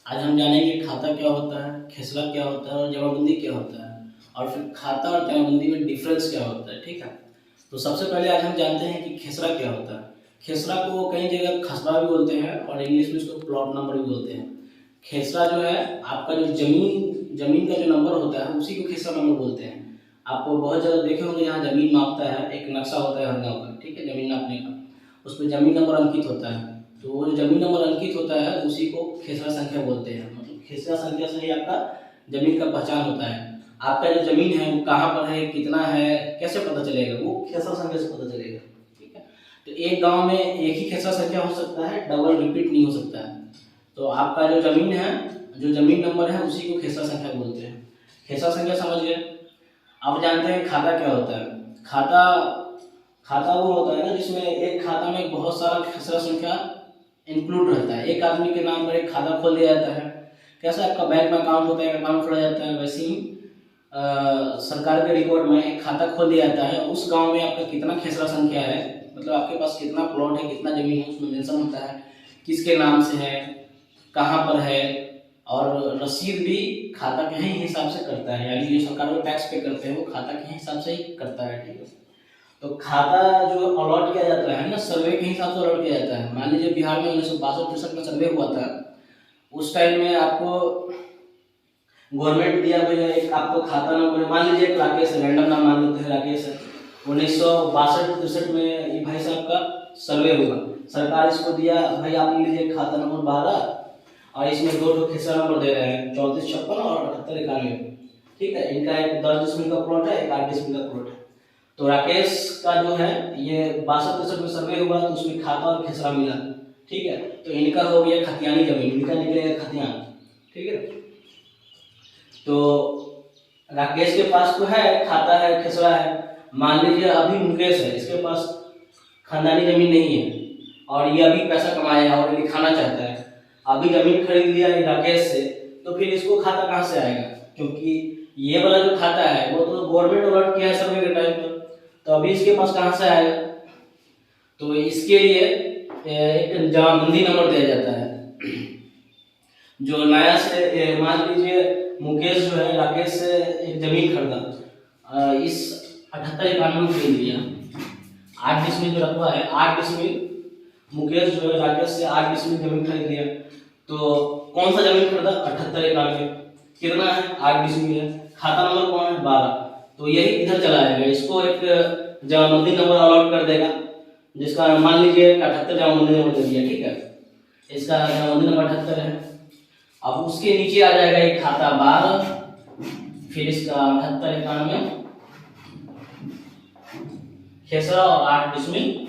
आज हम जानेंगे खाता क्या होता है, खेसरा क्या होता है और जमाबंदी क्या होता है, और फिर खाता और जमाबंदी में डिफरेंस क्या होता है। ठीक है, तो सबसे पहले आज हम जानते हैं कि खेसरा क्या होता है। खेसरा को कई जगह खसरा भी बोलते हैं और इंग्लिश में इसको प्लॉट नंबर भी बोलते हैं। खेसरा जो है आपका जो जमीन जमीन का जो नंबर होता है उसी को खेसरा नंबर बोलते हैं। आप बहुत जगह देखे होंगे जहाँ जमीन मापता है, एक नक्शा होता है हर गाँव का, ठीक है, जमीन नापने का, उस पर जमीन नंबर अंकित होता है। तो वो जो जमीन नंबर अंकित होता है उसी को खेसरा संख्या बोलते हैं। मतलब खेसरा संख्या से ही आपका जमीन का पहचान होता है। आपका जो जमीन है वो कहाँ पर है, कितना है, कैसे पता चलेगा, वो खेसरा संख्या से पता चलेगा। ठीक है, तो एक गांव में एक ही खेसरा संख्या हो सकता है, डबल रिपीट नहीं हो सकता है। तो आपका जो जमीन है, जो जमीन नंबर है उसी को खेसरा संख्या बोलते हैं। खेसरा संख्या समझ गए। अब जानते हैं खाता क्या होता है। खाता खाता वो होता है ना जिसमें एक खाता में बहुत सारा खेसरा संख्या इंक्लूड रहता है। एक आदमी के नाम पर एक खाता खोल दिया जाता है। कैसा आपका बैंक में अकाउंट होता है, अकाउंट खोला जाता है, वैसे ही सरकार के रिकॉर्ड में एक खाता खोल दिया जाता है। उस गांव में आपका कितना खेसरा संख्या है, मतलब आपके पास कितना प्लॉट है, कितना जमीन है, उसमें मेंशन होता है, किसके नाम से है, कहाँ पर है, और रसीद भी खाता के ही हिसाब से करता है। यानी जो सरकार को टैक्स पे करते हैं वो खाता के हिसाब से ही करता है। ठीक है, तो खाता जो अलॉट किया जाता है ना, सर्वे के हिसाब से अलॉट किया जाता है। मान लीजिए बिहार में 1962-63 में सर्वे हुआ था, उस टाइम में आपको गवर्नमेंट दिया भैया एक आपको खाता नंबर, मान लीजिए एक राकेश है, रैंडम नाम मान लेते हैं राकेश है। 1962-63 में ये भाई साहब का सर्वे हुआ, सरकार इसको दिया भाई आप लीजिए खाता नंबर 12, और इसमें दो खेसरा नंबर दे रहे हैं 3456 और 7891। ठीक है, इनका एक 10 डिसमिल का प्लॉट है, एक 8 डिसमिल का प्लॉट है। तो राकेश का जो है ये 62-63 में सर्वे हुआ, तो उसमें खाता और खेसरा मिला। ठीक है, तो इनका हो गया खतियानी जमीन, इनका निकलेगा खतियान। ठीक है, तो राकेश के पास तो है, खाता है, खेसरा है। मान लीजिए अभी मुकेश है, इसके पास खानदानी जमीन नहीं है और ये अभी पैसा कमाया और लिखाना चाहता है, अभी जमीन खरीद लिया राकेश से, तो फिर इसको खाता कहाँ से आएगा? क्योंकि ये वाला जो खाता है वो तो गवर्नमेंट अलॉट किया है सर्वे के टाइम पर, तो अभी इसके पास कहाँ से आएगा? तो इसके लिए एक जमाबंदी नंबर दिया जाता है। जो नया से मान लीजिए मुकेश जो है राकेश से एक जमीन खरीदा, इस 7891 में खरीद लिया, 8 डिसमिल जो रकबा है, 8 डिसमिल मुकेश जो है राकेश से 8 डिसमिल जमीन खरीद लिया। तो कौन सा जमीन खरीदा? 7891। कितना है? 8 डिसमिल है। खाता नंबर कौन है? 12। तो यही इधर चला जाएगा, इसको एक जमाबंदी नंबर अलॉट कर देगा, जिसका मान लीजिए 78 जमाबंदी नंबर दे दिया। ठीक है, इसका जमाबंदी नंबर 78 है। अब उसके नीचे आ जाएगा एक खाता 12, फिर इसका 7891 खेसरा और 8 डिसमिल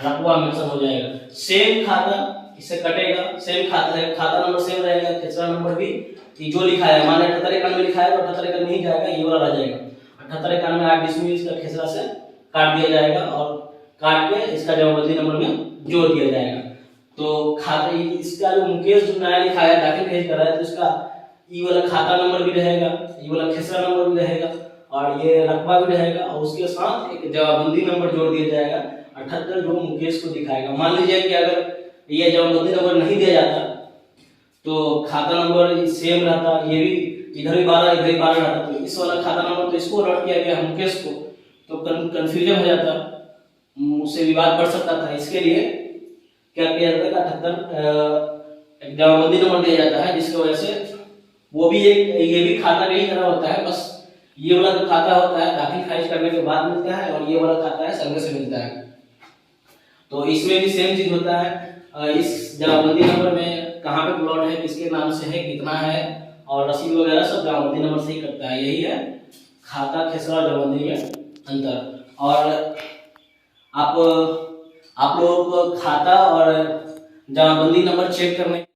रकबा मेंशन हो जाएगा। सेम खाता इससे कटेगा, सेम खाता है, खाता नंबर सेम रहेगा, खेसरा नंबर भी जो लिखा है, माने 7891 लिखा है तो 7891 नहीं जाएगा, ये वाला रह जाएगा 7891 8 डिसमिल इसका खेसरा से काट दिया जाएगा और काट के इसका जमाबंदी नंबर में जोड़ दिया जाएगा। तो खाते इसका जो मुकेश जो नया लिखा है, दाखिल नहीं कर रहा है, तो इसका ये वाला खाता नंबर भी रहेगा, ये वाला खेसरा नंबर भी रहेगा और ये रकबा भी रहेगा, और उसके साथ एक जमाबंदी नंबर जोड़ दिया जाएगा 78 जो मुकेश को दिखाएगा। मान लीजिए कि अगर ये जमाबंदी नंबर नहीं दिया जाता तो खाता नंबर सेम रहता, ये भी इधर भी 12 इधर भी 12 रहता, तो इस वाला खाता नंबर तो इसको अलॉट किया गया मुकेश को, तो कंफ्यूजन हो जाता, उससे विवाद बढ़ सकता था। इसके लिए क्या किया जाता है? 78 एक जमाबंदी नंबर दिया जाता है, जिसकी वजह से वो भी एक ये भी खाता नहीं करना होता है, बस ये वाला जो खाता होता है दाखिल खारिज करने के बाद मिलता है और ये वाला खाता है सर्वे से मिलता है। तो इसमें भी सेम चीज होता है। इस जमाबंदी नंबर में कहाँ पे प्लॉट है, किसके नाम से है, कितना है, और रसीद वगैरह सब जमाबंदी नंबर से ही करता है। यही है खाता, खेसरा और जमाबंदी में अंतर। और आप लोगों को खाता और जमाबंदी नंबर चेक करने